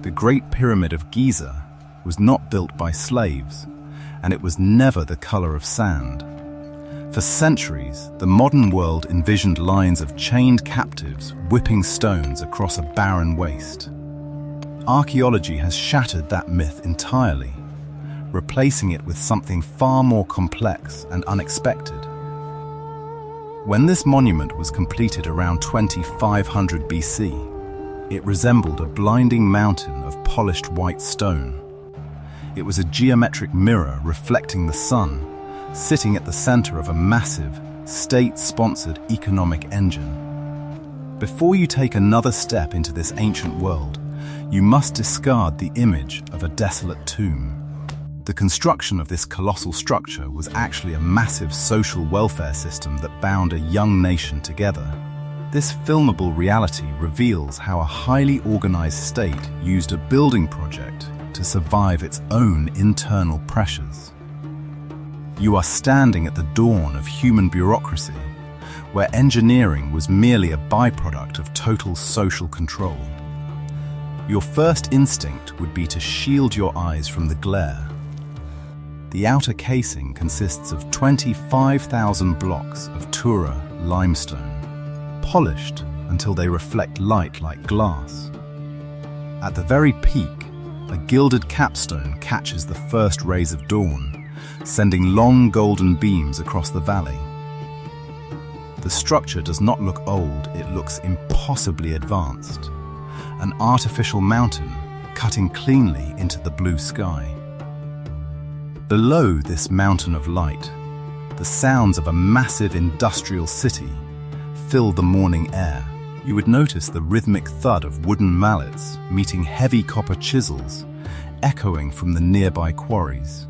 The Great Pyramid of Giza was not built by slaves, and it was never the color of sand. For centuries, the modern world envisioned lines of chained captives whipping stones across a barren waste. Archaeology has shattered that myth entirely, replacing it with something far more complex and unexpected. When this monument was completed around 2500 BC, it resembled a blinding mountain of polished white stone. It was a geometric mirror reflecting the sun, sitting at the center of a massive, state-sponsored economic engine. Before you take another step into this ancient world, you must discard the image of a desolate tomb. The construction of this colossal structure was actually a massive social welfare system that bound a young nation together. This filmable reality reveals how a highly organized state used a building project to survive its own internal pressures. You are standing at the dawn of human bureaucracy, where engineering was merely a byproduct of total social control. Your first instinct would be to shield your eyes from the glare. The outer casing consists of 25,000 blocks of Tura limestone, polished until they reflect light like glass. At the very peak, a gilded capstone catches the first rays of dawn, sending long golden beams across the valley. The structure does not look old, it looks impossibly advanced. An artificial mountain cutting cleanly into the blue sky. Below this mountain of light, the sounds of a massive industrial city fill the morning air. You would notice the rhythmic thud of wooden mallets meeting heavy copper chisels, echoing from the nearby quarries.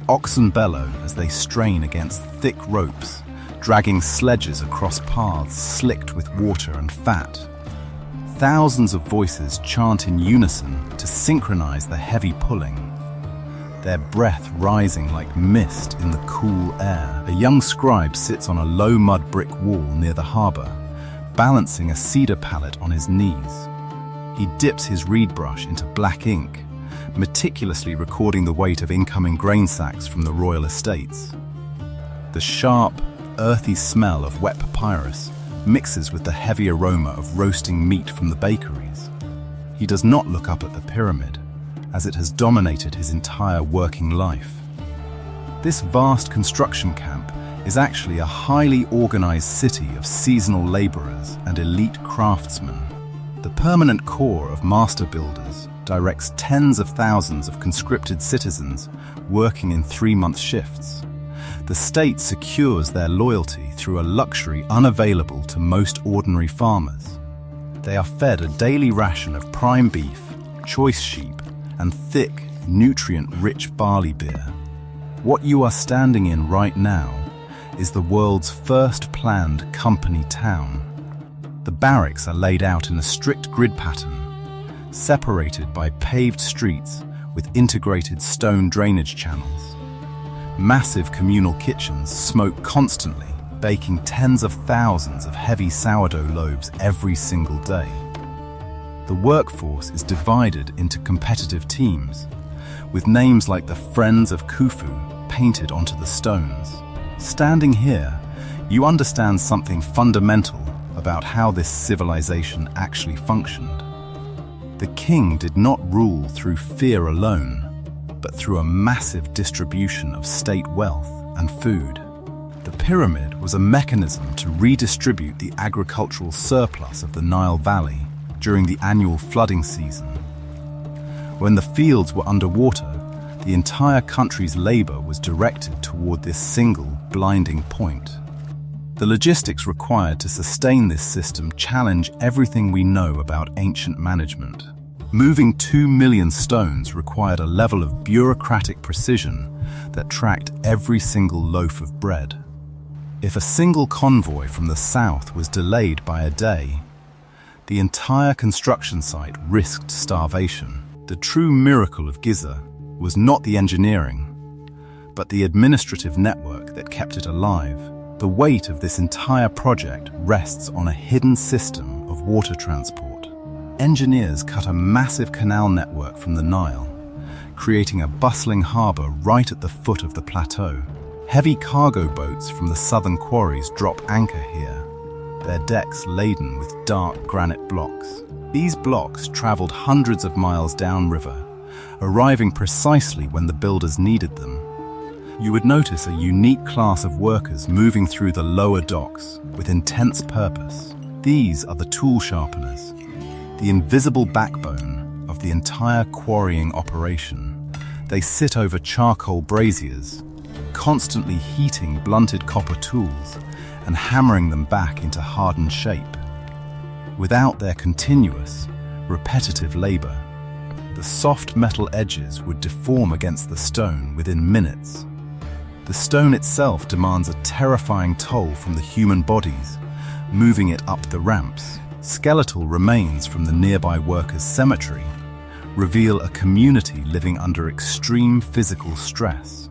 Oxen bellow as they strain against thick ropes, dragging sledges across paths slicked with water and fat. Thousands of voices chant in unison to synchronize the heavy pulling, their breath rising like mist in the cool air. A young scribe sits on a low mud brick wall near the harbor, balancing a cedar pallet on his knees. He dips his reed brush into black ink, meticulously recording the weight of incoming grain sacks from the royal estates. The sharp, earthy smell of wet papyrus mixes with the heavy aroma of roasting meat from the bakeries. He does not look up at the pyramid, as it has dominated his entire working life. This vast construction camp is actually a highly organized city of seasonal laborers and elite craftsmen. The permanent core of master builders directs tens of thousands of conscripted citizens working in 3-month shifts. The state secures their loyalty through a luxury unavailable to most ordinary farmers. They are fed a daily ration of prime beef, choice sheep, and thick, nutrient-rich barley beer. What you are standing in right now is the world's first planned company town. The barracks are laid out in a strict grid pattern, separated by paved streets with integrated stone drainage channels. Massive communal kitchens smoke constantly, baking tens of thousands of heavy sourdough loaves every single day. The workforce is divided into competitive teams, with names like the Friends of Khufu painted onto the stones. Standing here, you understand something fundamental about how this civilization actually functioned. The king did not rule through fear alone, but through a massive distribution of state wealth and food. The pyramid was a mechanism to redistribute the agricultural surplus of the Nile Valley during the annual flooding season. When the fields were underwater, the entire country's labor was directed toward this single, blinding point. The logistics required to sustain this system challenge everything we know about ancient management. Moving 2 million stones required a level of bureaucratic precision that tracked every single loaf of bread. If a single convoy from the south was delayed by a day, the entire construction site risked starvation. The true miracle of Giza was not the engineering, but the administrative network that kept it alive. The weight of this entire project rests on a hidden system of water transport. Engineers cut a massive canal network from the Nile, creating a bustling harbor right at the foot of the plateau. Heavy cargo boats from the southern quarries drop anchor here, their decks laden with dark granite blocks. These blocks traveled hundreds of miles downriver, arriving precisely when the builders needed them. You would notice a unique class of workers moving through the lower docks with intense purpose. These are the tool sharpeners, the invisible backbone of the entire quarrying operation. They sit over charcoal braziers, constantly heating blunted copper tools and hammering them back into hardened shape. Without their continuous, repetitive labor, the soft metal edges would deform against the stone within minutes. The stone itself demands a terrifying toll from the human bodies, moving it up the ramps. Skeletal remains from the nearby workers' cemetery reveal a community living under extreme physical stress.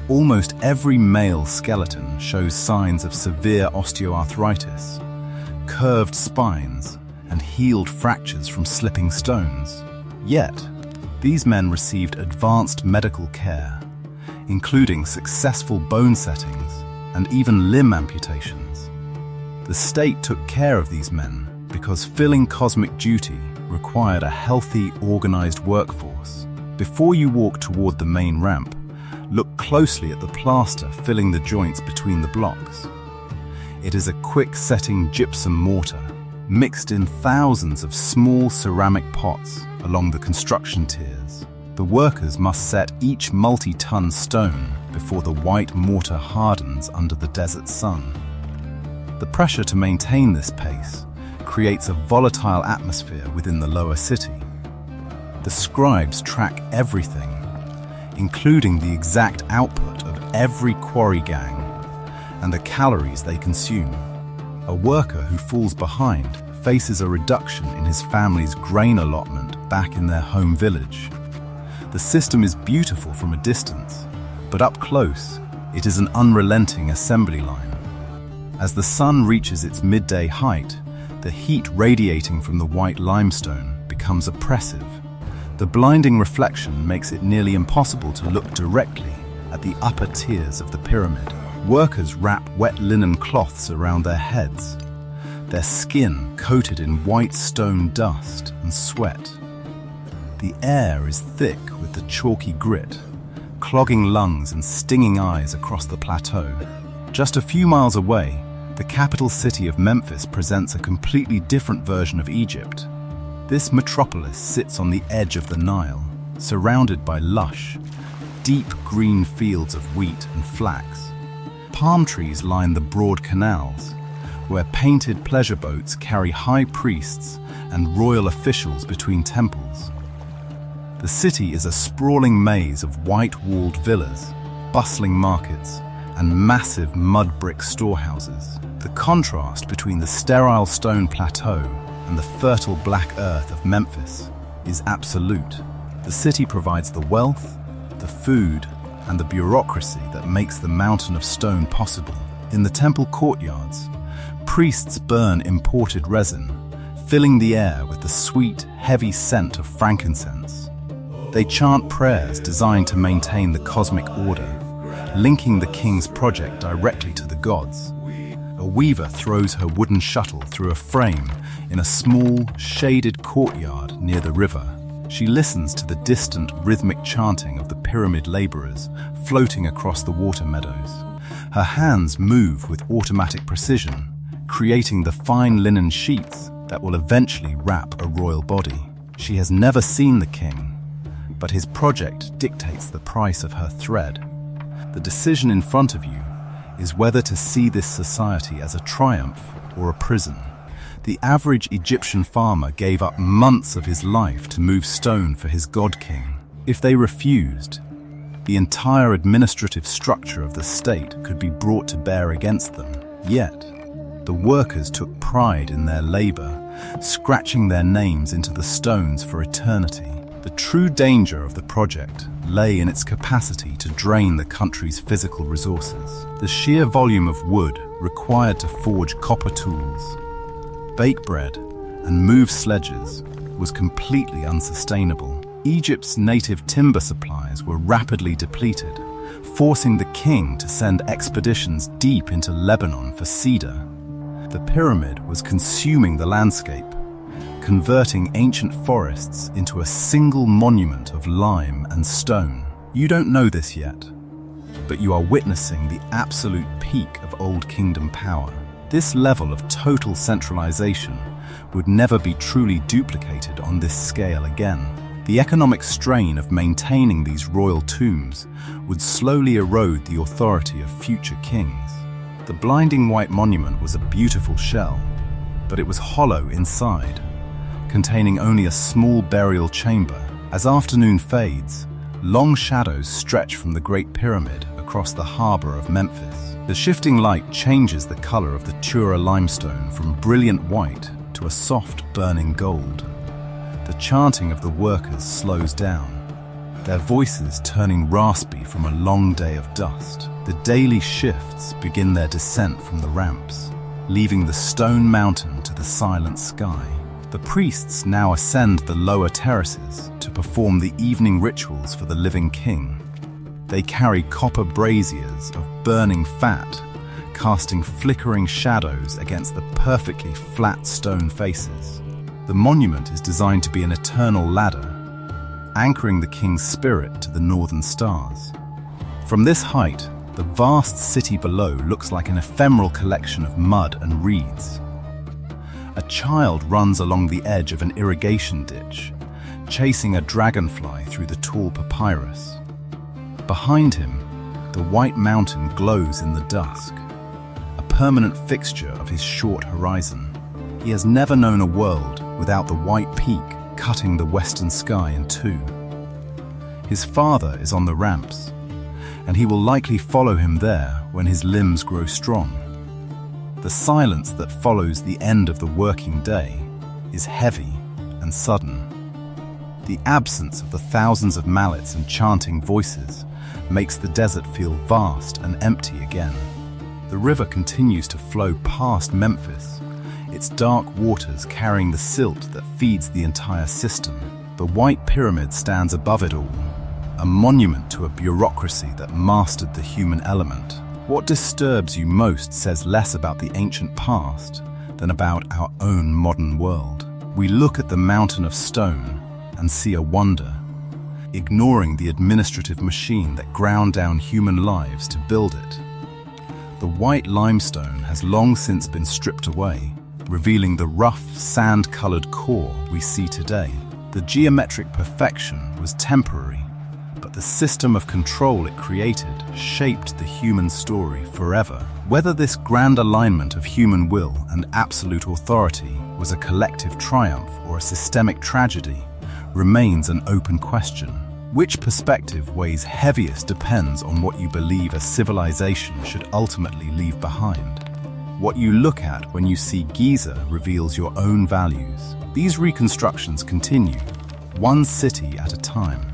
Almost every male skeleton shows signs of severe osteoarthritis, curved spines, and healed fractures from slipping stones. Yet, these men received advanced medical care, including successful bone settings and even limb amputations. The state took care of these men because filling cosmic duty required a healthy, organized workforce. Before you walk toward the main ramp, look closely at the plaster filling the joints between the blocks. It is a quick-setting gypsum mortar, mixed in thousands of small ceramic pots along the construction tiers. The workers must set each multi-ton stone before the white mortar hardens under the desert sun. The pressure to maintain this pace creates a volatile atmosphere within the lower city. The scribes track everything, including the exact output of every quarry gang and the calories they consume. A worker who falls behind faces a reduction in his family's grain allotment back in their home village. The system is beautiful from a distance, but up close, it is an unrelenting assembly line. As the sun reaches its midday height, the heat radiating from the white limestone becomes oppressive. The blinding reflection makes it nearly impossible to look directly at the upper tiers of the pyramid. Workers wrap wet linen cloths around their heads, their skin coated in white stone dust and sweat. The air is thick with the chalky grit, clogging lungs and stinging eyes across the plateau. Just a few miles away, the capital city of Memphis presents a completely different version of Egypt. This metropolis sits on the edge of the Nile, surrounded by lush, deep green fields of wheat and flax. Palm trees line the broad canals, where painted pleasure boats carry high priests and royal officials between temples. The city is a sprawling maze of white-walled villas, bustling markets, and massive mud brick storehouses. The contrast between the sterile stone plateau and the fertile black earth of Memphis is absolute. The city provides the wealth, the food, and the bureaucracy that makes the mountain of stone possible. In the temple courtyards, priests burn imported resin, filling the air with the sweet, heavy scent of frankincense. They chant prayers designed to maintain the cosmic order, linking the king's project directly to the gods. A weaver throws her wooden shuttle through a frame in a small, shaded courtyard near the river. She listens to the distant, rhythmic chanting of the pyramid laborers floating across the water meadows. Her hands move with automatic precision, creating the fine linen sheets that will eventually wrap a royal body. She has never seen the king, but his project dictates the price of her thread. The decision in front of you is whether to see this society as a triumph or a prison. The average Egyptian farmer gave up months of his life to move stone for his god-king. If they refused, the entire administrative structure of the state could be brought to bear against them. Yet, the workers took pride in their labor, scratching their names into the stones for eternity. The true danger of the project lay in its capacity to drain the country's physical resources. The sheer volume of wood required to forge copper tools, bake bread, and move sledges was completely unsustainable. Egypt's native timber supplies were rapidly depleted, forcing the king to send expeditions deep into Lebanon for cedar. The pyramid was consuming the landscape, converting ancient forests into a single monument of lime and stone. You don't know this yet, but you are witnessing the absolute peak of Old Kingdom power. This level of total centralization would never be truly duplicated on this scale again. The economic strain of maintaining these royal tombs would slowly erode the authority of future kings. The blinding white monument was a beautiful shell, but it was hollow inside, containing only a small burial chamber. As afternoon fades, long shadows stretch from the Great Pyramid across the harbor of Memphis. The shifting light changes the color of the Tura limestone from brilliant white to a soft, burning gold. The chanting of the workers slows down, their voices turning raspy from a long day of dust. The daily shifts begin their descent from the ramps, leaving the stone mountain to the silent sky. The priests now ascend the lower terraces to perform the evening rituals for the living king. They carry copper braziers of burning fat, casting flickering shadows against the perfectly flat stone faces. The monument is designed to be an eternal ladder, anchoring the king's spirit to the northern stars. From this height, the vast city below looks like an ephemeral collection of mud and reeds. A child runs along the edge of an irrigation ditch, chasing a dragonfly through the tall papyrus. Behind him, the white mountain glows in the dusk, a permanent fixture of his short horizon. He has never known a world without the white peak cutting the western sky in two. His father is on the ramps, and he will likely follow him there when his limbs grow strong. The silence that follows the end of the working day is heavy and sudden. The absence of the thousands of mallets and chanting voices makes the desert feel vast and empty again. The river continues to flow past Memphis, its dark waters carrying the silt that feeds the entire system. The White Pyramid stands above it all, a monument to a bureaucracy that mastered the human element. What disturbs you most says less about the ancient past than about our own modern world. We look at the mountain of stone and see a wonder, ignoring the administrative machine that ground down human lives to build it. The white limestone has long since been stripped away, revealing the rough, sand-colored core we see today. The geometric perfection was temporary, but the system of control it created shaped the human story forever. Whether this grand alignment of human will and absolute authority was a collective triumph or a systemic tragedy remains an open question. Which perspective weighs heaviest depends on what you believe a civilization should ultimately leave behind. What you look at when you see Giza reveals your own values. These reconstructions continue, one city at a time.